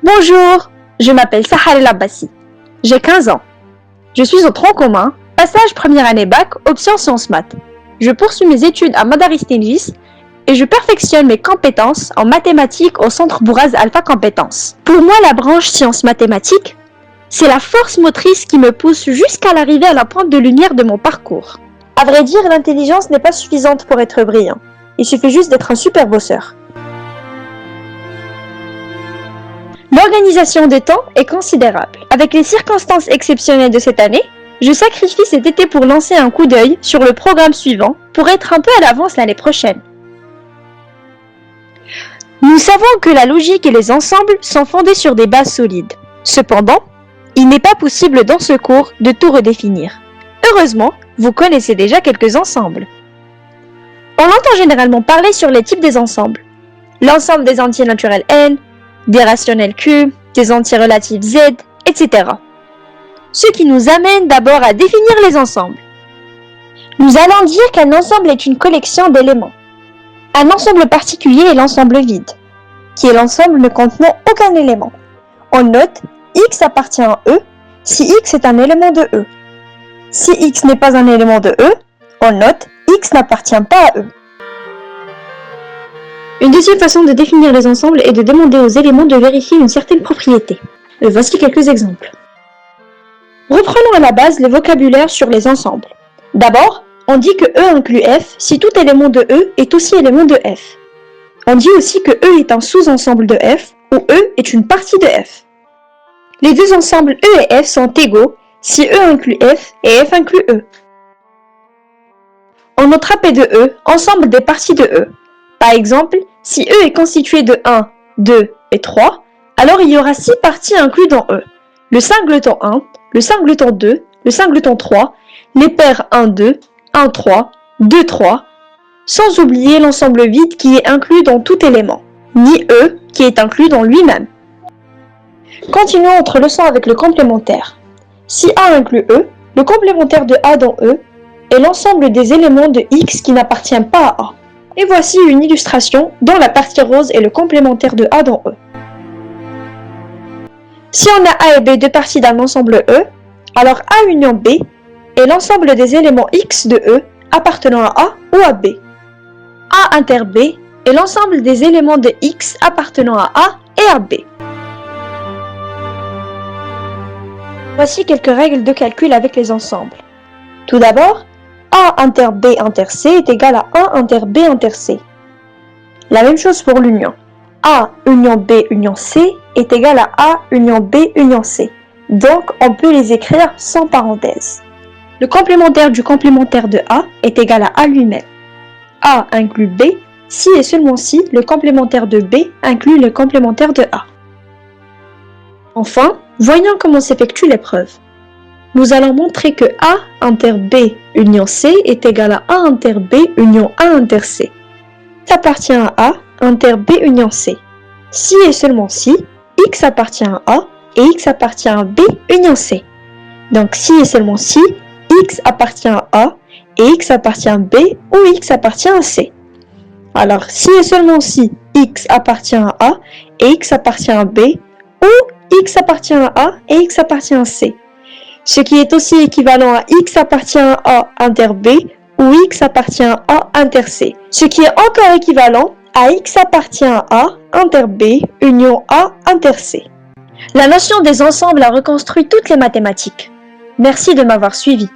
Bonjour, je m'appelle Sahar El Abbassi. J'ai 15 ans. Je suis au tronc commun, passage première année bac, option sciences maths. Je poursuis mes études à Madaris Tenjis et je perfectionne mes compétences en mathématiques au Centre Bouraz Alpha Compétences. Pour moi, la branche sciences mathématiques, c'est la force motrice qui me pousse jusqu'à l'arrivée à la pointe de lumière de mon parcours. À vrai dire, l'intelligence n'est pas suffisante pour être brillant. Il suffit juste d'être un super bosseur. L'organisation des temps est considérable. Avec les circonstances exceptionnelles de cette année, je sacrifie cet été pour lancer un coup d'œil sur le programme suivant pour être un peu à l'avance l'année prochaine. Nous savons que la logique et les ensembles sont fondés sur des bases solides. Cependant, il n'est pas possible dans ce cours de tout redéfinir. Heureusement, vous connaissez déjà quelques ensembles. On entend généralement parler sur les types des ensembles. L'ensemble des entiers naturels n, des rationnels q, des entiers relatifs z, etc. Ce qui nous amène d'abord à définir les ensembles. Nous allons dire qu'un ensemble est une collection d'éléments. Un ensemble particulier est l'ensemble vide, qui est l'ensemble ne contenant aucun élément. On note x appartient à E si x est un élément de E. Si x n'est pas un élément de E, on note x n'appartient pas à E. Une deuxième façon de définir les ensembles est de demander aux éléments de vérifier une certaine propriété. Voici quelques exemples. Reprenons à la base le vocabulaire sur les ensembles. D'abord, on dit que E inclut F si tout élément de E est aussi élément de F. On dit aussi que E est un sous-ensemble de F ou E est une partie de F. Les deux ensembles E et F sont égaux si E inclut F et F inclut E. On notera P de E, ensemble des parties de E. Par exemple, si E est constitué de 1, 2 et 3, alors il y aura 6 parties incluses dans E. Le singleton 1, le singleton 2, le singleton 3, les paires 1, 2, 1, 3, 2, 3, sans oublier l'ensemble vide qui est inclus dans tout élément, ni E qui est inclus dans lui-même. Continuons notre leçon avec le complémentaire. Si A inclut E, le complémentaire de A dans E est l'ensemble des éléments de X qui n'appartient pas à A. Et voici une illustration dont la partie rose est le complémentaire de A dans E. Si on a A et B deux parties d'un ensemble E, alors A union B est l'ensemble des éléments X de E appartenant à A ou à B. A inter B est l'ensemble des éléments de X appartenant à A et à B. Voici quelques règles de calcul avec les ensembles. Tout d'abord, A inter B inter C est égal à 1 inter B inter C. La même chose pour l'union. A union B union C est égal à A union B union C. Donc, on peut les écrire sans parenthèse. Le complémentaire du complémentaire de A est égal à A lui-même. A inclut B si et seulement si le complémentaire de B inclut le complémentaire de A. Enfin, voyons comment s'effectue l'épreuve. Nous allons montrer que A inter B union C est égal à A inter B union A inter C. X appartient à A inter B union C. Si et seulement si, X appartient à A et X appartient à B union C. Donc si et seulement si, X appartient à A et X appartient à B ou X appartient à C. Alors si et seulement si, X appartient à A et X appartient à B ou X appartient à A et X appartient à C. Ce qui est aussi équivalent à X appartient à A inter B ou X appartient à A inter C. Ce qui est encore équivalent à X appartient à A inter B union A inter C. La notion des ensembles a reconstruit toutes les mathématiques. Merci de m'avoir suivi.